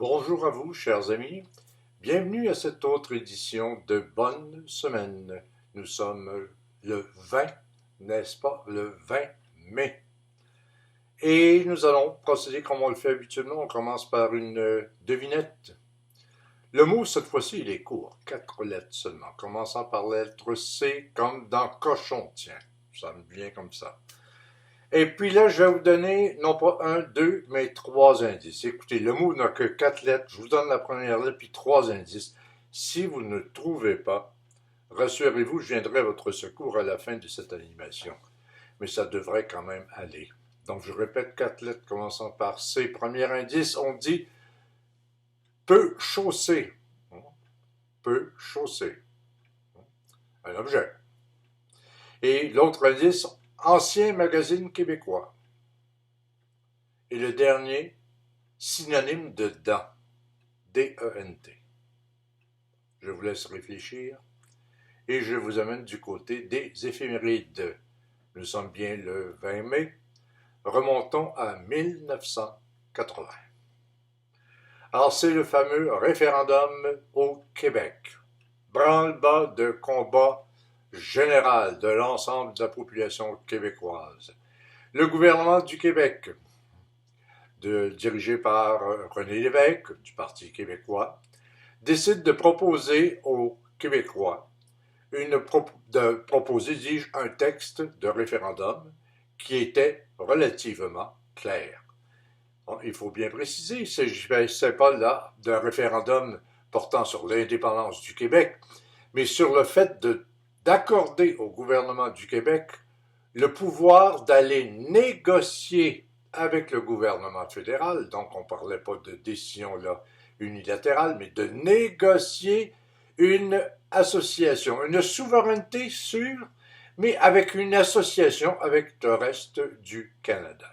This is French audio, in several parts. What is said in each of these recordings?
Bonjour à vous, chers amis. Bienvenue à cette autre édition de Bonne Semaine. Nous sommes le 20, n'est-ce pas? Le 20 mai. Et nous allons procéder comme on le fait habituellement. On commence par une devinette. Le mot, cette fois-ci, il est court. 4 lettres seulement. Commençant par la lettre C, comme dans cochon. Tiens, ça me vient comme ça. Et puis là, je vais vous donner, non pas un, deux, mais 3 indices. Écoutez, le mot n'a que 4 lettres. Je vous donne la première lettre, puis 3 indices. Si vous ne trouvez pas, rassurez-vous, je viendrai à votre secours à la fin de cette animation. Mais ça devrait quand même aller. Donc, je répète 4 lettres commençant par C. Premier indice, on dit peu chaussé. Peu chaussé. Un objet. Et l'autre indice, ancien magazine québécois. Et le dernier, synonyme de dent. D-E-N-T. Je vous laisse réfléchir et je vous amène du côté des éphémérides. Nous sommes bien le 20 mai. Remontons à 1980. Alors, c'est le fameux référendum au Québec. Branle-bas de combat général de l'ensemble de la population québécoise. Le gouvernement du Québec, dirigé par René Lévesque, du Parti québécois, décide de proposer aux Québécois dis-je, un texte de référendum qui était relativement clair. Bon, il faut bien préciser, il ne s'agissait pas là d'un référendum portant sur l'indépendance du Québec, mais sur le fait d'accorder au gouvernement du Québec le pouvoir d'aller négocier avec le gouvernement fédéral, donc on ne parlait pas de décision là unilatérale, mais de négocier une association, une souveraineté sûre, mais avec une association avec le reste du Canada.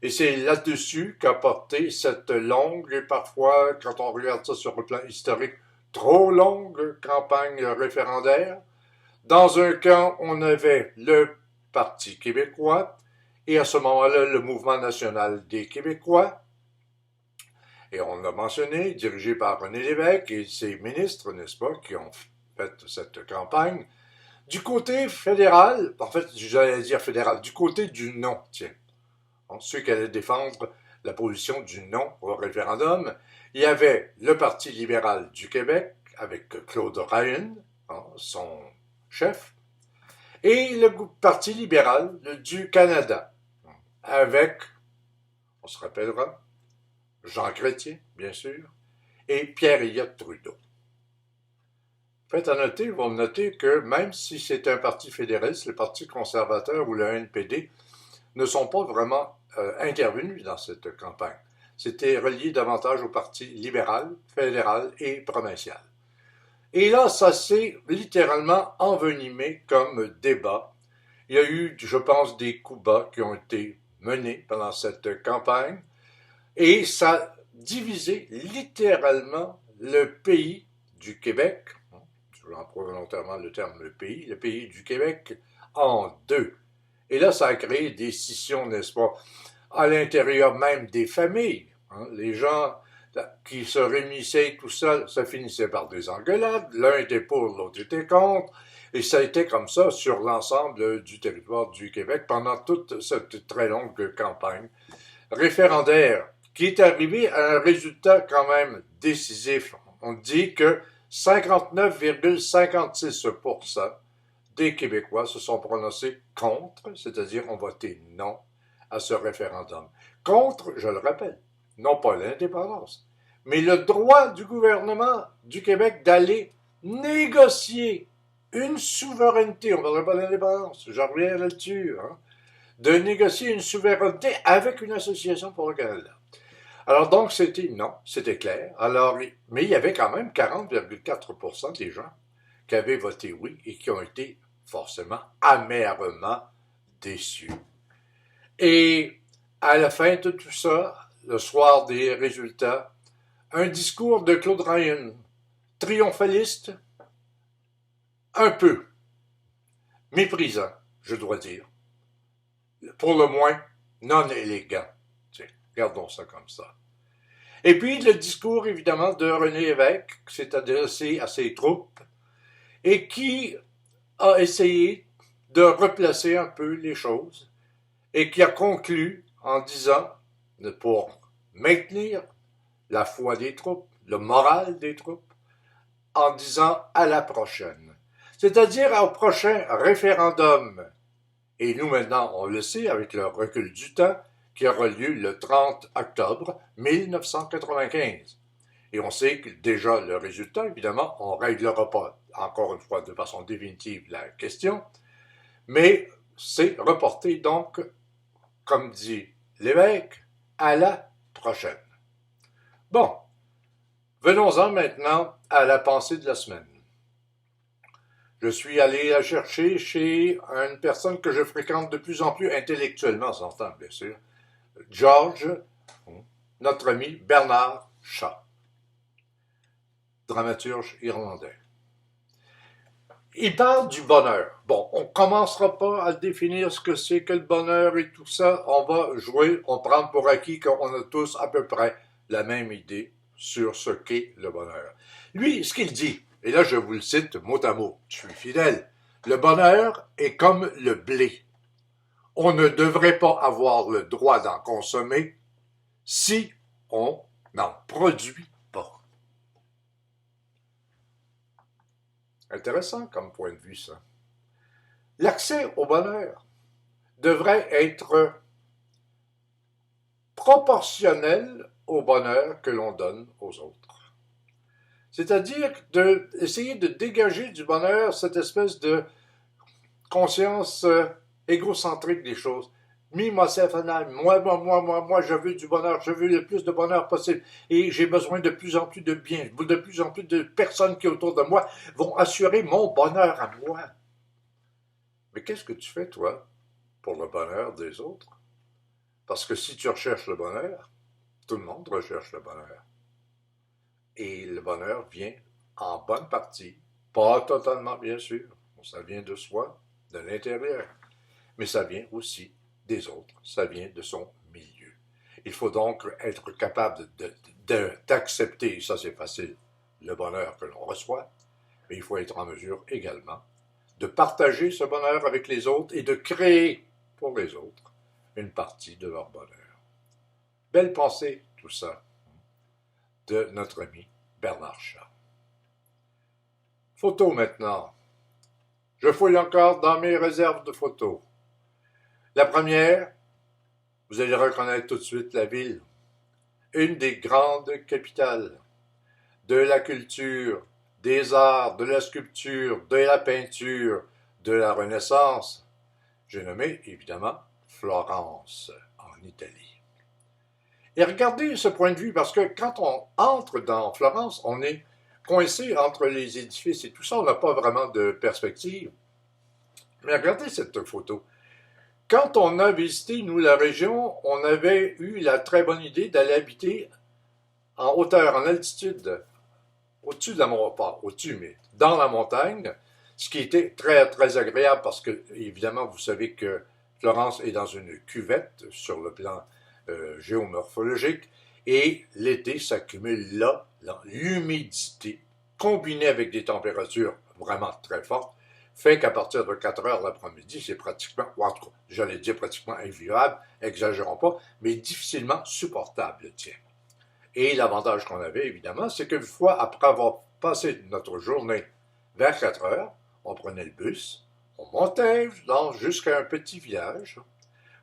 Et c'est là-dessus qu'a porté cette longue et parfois, quand on regarde ça sur le plan historique, trop longue campagne référendaire. Dans un camp, on avait le Parti québécois et à ce moment-là, le Mouvement national des Québécois. Et on l'a mentionné, dirigé par René Lévesque et ses ministres, n'est-ce pas, qui ont fait cette campagne. Du côté fédéral, en fait, j'allais dire fédéral, du côté du non, tiens. Ceux qui allaient défendre la position du non au référendum, il y avait le Parti libéral du Québec, avec Claude Ryan, son chef, et le Parti libéral du Canada, avec, on se rappellera, Jean Chrétien, bien sûr, et Pierre-Éliott Trudeau. Faites à noter, vous notez que même si c'est un parti fédéraliste, le Parti conservateur ou le NPD ne sont pas vraiment intervenus dans cette campagne. C'était relié davantage au Parti libéral, fédéral et provincial. Et là, ça s'est littéralement envenimé comme débat. Il y a eu, je pense, des coups bas qui ont été menés pendant cette campagne. Et ça a divisé littéralement le pays du Québec, je emploie volontairement le terme le pays du Québec, en deux. Et là, ça a créé des scissions, n'est-ce pas, à l'intérieur même des familles. Les gens qui se réunissaient tout ça, ça finissait par des engueulades. L'un était pour, l'autre était contre. Et ça a été comme ça sur l'ensemble du territoire du Québec pendant toute cette très longue campagne référendaire qui est arrivé à un résultat quand même décisif. On dit que 59,56% des Québécois se sont prononcés contre, c'est-à-dire ont voté non à ce référendum. Contre, je le rappelle, non pas l'indépendance, mais le droit du gouvernement du Québec d'aller négocier une souveraineté, on ne parlerait pas d'indépendance, j'en reviens là-dessus, de négocier une souveraineté avec une association pour le Canada. Alors donc, c'était non, c'était clair. Alors, mais il y avait quand même 40,4% des gens qui avaient voté oui et qui ont été forcément amèrement déçus. Et à la fin de tout ça, le soir des résultats, un discours de Claude Ryan, triomphaliste, un peu méprisant, je dois dire, pour le moins non élégant. Tiens, gardons ça comme ça. Et puis le discours, évidemment, de René Lévesque, qui s'est adressé à ses troupes et qui a essayé de replacer un peu les choses et qui a conclu en disant, pour maintenir la foi des troupes, le moral des troupes, en disant à la prochaine. C'est-à-dire au prochain référendum. Et nous maintenant, on le sait avec le recul du temps, qui aura lieu le 30 octobre 1995. Et on sait que déjà le résultat, évidemment, on ne réglera pas encore une fois de façon définitive la question, mais c'est reporté donc, comme dit l'évêque, à la prochaine. Bon, venons-en maintenant à la pensée de la semaine. Je suis allé la chercher chez une personne que je fréquente de plus en plus intellectuellement, s'entend bien sûr, George, notre ami Bernard Shaw, dramaturge irlandais. Il parle du bonheur. Bon, on ne commencera pas à définir ce que c'est que le bonheur et tout ça. On va jouer, on prend pour acquis qu'on a tous à peu près la même idée sur ce qu'est le bonheur. Lui, ce qu'il dit, et là je vous le cite mot à mot, je suis fidèle, le bonheur est comme le blé. On ne devrait pas avoir le droit d'en consommer si on n'en produit pas. Intéressant comme point de vue, ça. L'accès au bonheur devrait être proportionnel au bonheur que l'on donne aux autres. C'est-à-dire d'essayer de dégager du bonheur cette espèce de conscience égocentrique des choses. Me, myself and I, moi, je veux du bonheur, je veux le plus de bonheur possible. Et j'ai besoin de plus en plus de bien, de plus en plus de personnes qui autour de moi vont assurer mon bonheur à moi. Mais qu'est-ce que tu fais, toi, pour le bonheur des autres? Parce que si tu recherches le bonheur, tout le monde recherche le bonheur. Et le bonheur vient en bonne partie, pas totalement bien sûr, ça vient de soi, de l'intérieur, mais ça vient aussi des autres, ça vient de son milieu. Il faut donc être capable d'accepter, ça c'est facile, le bonheur que l'on reçoit, mais il faut être en mesure également de partager ce bonheur avec les autres et de créer pour les autres une partie de leur bonheur. Belle pensée, tout ça, de notre ami Bernard Shaw. Photos maintenant. Je fouille encore dans mes réserves de photos. La première, vous allez reconnaître tout de suite la ville. Une des grandes capitales de la culture, des arts, de la sculpture, de la peinture, de la Renaissance. J'ai nommé, évidemment, Florence, en Italie. Et regardez ce point de vue, parce que quand on entre dans Florence, on est coincé entre les édifices et tout ça, on n'a pas vraiment de perspective. Mais regardez cette photo. Quand on a visité, nous, la région, on avait eu la très bonne idée d'aller habiter en hauteur, en altitude, au-dessus de la montagne, pas au-dessus, mais dans la montagne, ce qui était très, très agréable parce que, évidemment, vous savez que Florence est dans une cuvette sur le plan géomorphologique et l'été s'accumule là, l'humidité, combinée avec des températures vraiment très fortes, fait qu'à partir de 4 heures l'après-midi, c'est pratiquement, ou en tout cas, j'allais dire pratiquement invivable, exagérons pas, mais difficilement supportable, tiens. Et l'avantage qu'on avait, évidemment, c'est qu'une fois après avoir passé notre journée vers 4 heures, on prenait le bus, on montait jusqu'à un petit village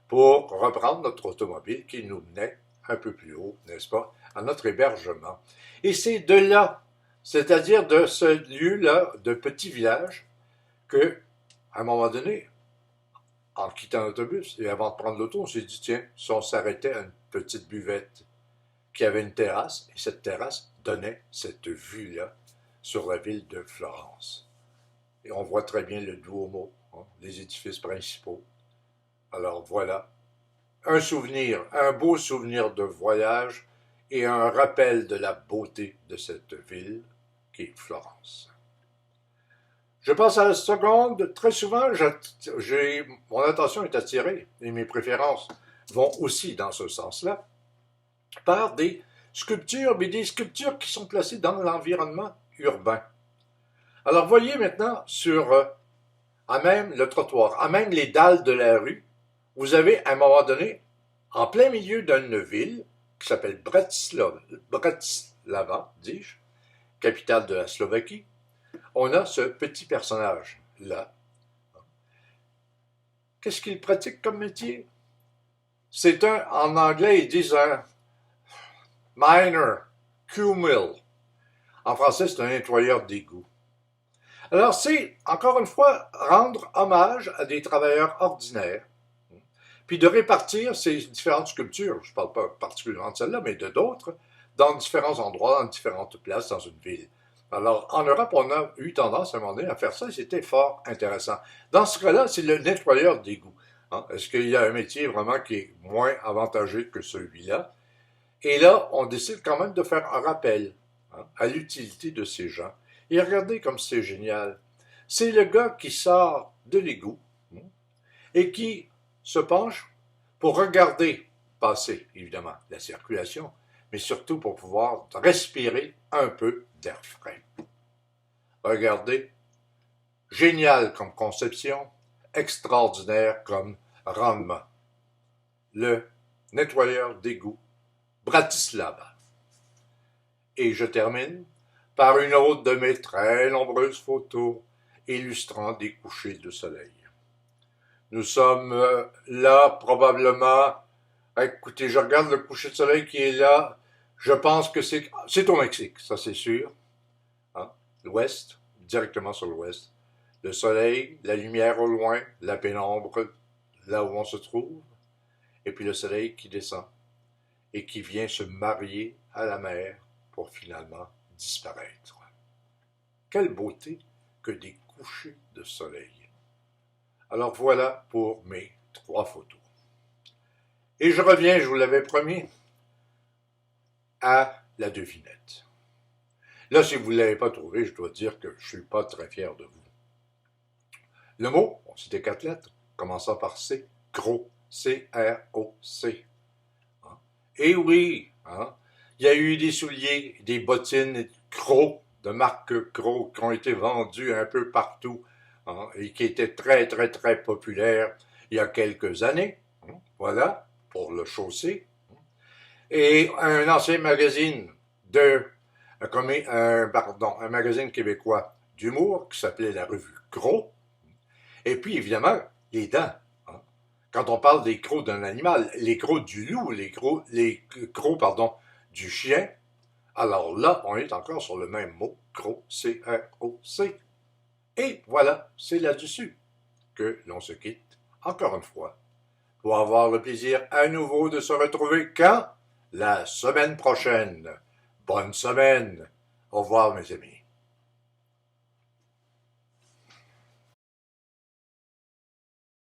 pour reprendre notre automobile qui nous menait un peu plus haut, n'est-ce pas, à notre hébergement. Et c'est de là, c'est-à-dire de ce lieu-là, de petit village, que, à un moment donné, en quittant l'autobus et avant de prendre l'auto, on s'est dit, tiens, si on s'arrêtait à une petite buvette qui avait une terrasse, et cette terrasse donnait cette vue-là sur la ville de Florence. Et on voit très bien le Duomo, les édifices principaux. Alors voilà, un souvenir, un beau souvenir de voyage et un rappel de la beauté de cette ville qui est Florence. Je passe à la seconde. Très souvent, mon attention est attirée, et mes préférences vont aussi dans ce sens-là, par des sculptures, mais des sculptures qui sont placées dans l'environnement urbain. Alors voyez maintenant à même le trottoir, à même les dalles de la rue, vous avez à un moment donné, en plein milieu d'une ville qui s'appelle Bratislava, dis-je, capitale de la Slovaquie, on a ce petit personnage-là. Qu'est-ce qu'il pratique comme métier? En anglais, ils disent un miner, Q-mill. En français, c'est un nettoyeur d'égout. Alors, c'est, encore une fois, rendre hommage à des travailleurs ordinaires, puis de répartir ces différentes sculptures, je ne parle pas particulièrement de celle-là, mais de d'autres, dans différents endroits, dans différentes places dans une ville. Alors, en Europe, on a eu tendance à un moment donné à faire ça, et c'était fort intéressant. Dans ce cas-là, c'est le nettoyeur d'égout. Est-ce qu'il y a un métier vraiment qui est moins avantageux que celui-là? Et là, on décide quand même de faire un rappel à l'utilité de ces gens. Et regardez comme c'est génial. C'est le gars qui sort de l'égout et qui se penche pour regarder passer, évidemment, la circulation, mais surtout pour pouvoir respirer un peu d'air frais. Regardez, génial comme conception, extraordinaire comme rendement. Le nettoyeur d'égout Bratislava. Et je termine par une autre de mes très nombreuses photos illustrant des couchers de soleil. Nous sommes là probablement, écoutez, je regarde le coucher de soleil qui est là, je pense que c'est au Mexique, ça c'est sûr, l'ouest, directement sur l'ouest. Le soleil, la lumière au loin, la pénombre, là où on se trouve, et puis le soleil qui descend et qui vient se marier à la mer pour finalement disparaître. Quelle beauté que des couchers de soleil. Alors voilà pour mes 3 photos. Et je reviens, je vous l'avais promis, à la devinette. Là, si vous ne l'avez pas trouvé, je dois dire que je ne suis pas très fier de vous. Le mot, c'était 4 lettres, commençant par C, gros, C-R-O-C. Et oui, il y a eu des souliers, des bottines gros, de marque gros, qui ont été vendus un peu partout, et qui étaient très, très, très populaires il y a quelques années. Voilà, pour le chausser. Et un ancien magazine un magazine québécois d'humour qui s'appelait la revue Gros. Et puis, évidemment, les dents. Quand on parle des crocs d'un animal, les crocs du loup, les crocs, du chien, alors là, on est encore sur le même mot, croc, C-R-O-C. Et voilà, c'est là-dessus que l'on se quitte, encore une fois, pour avoir le plaisir à nouveau de se retrouver quand? La semaine prochaine. Bonne semaine. Au revoir, mes amis.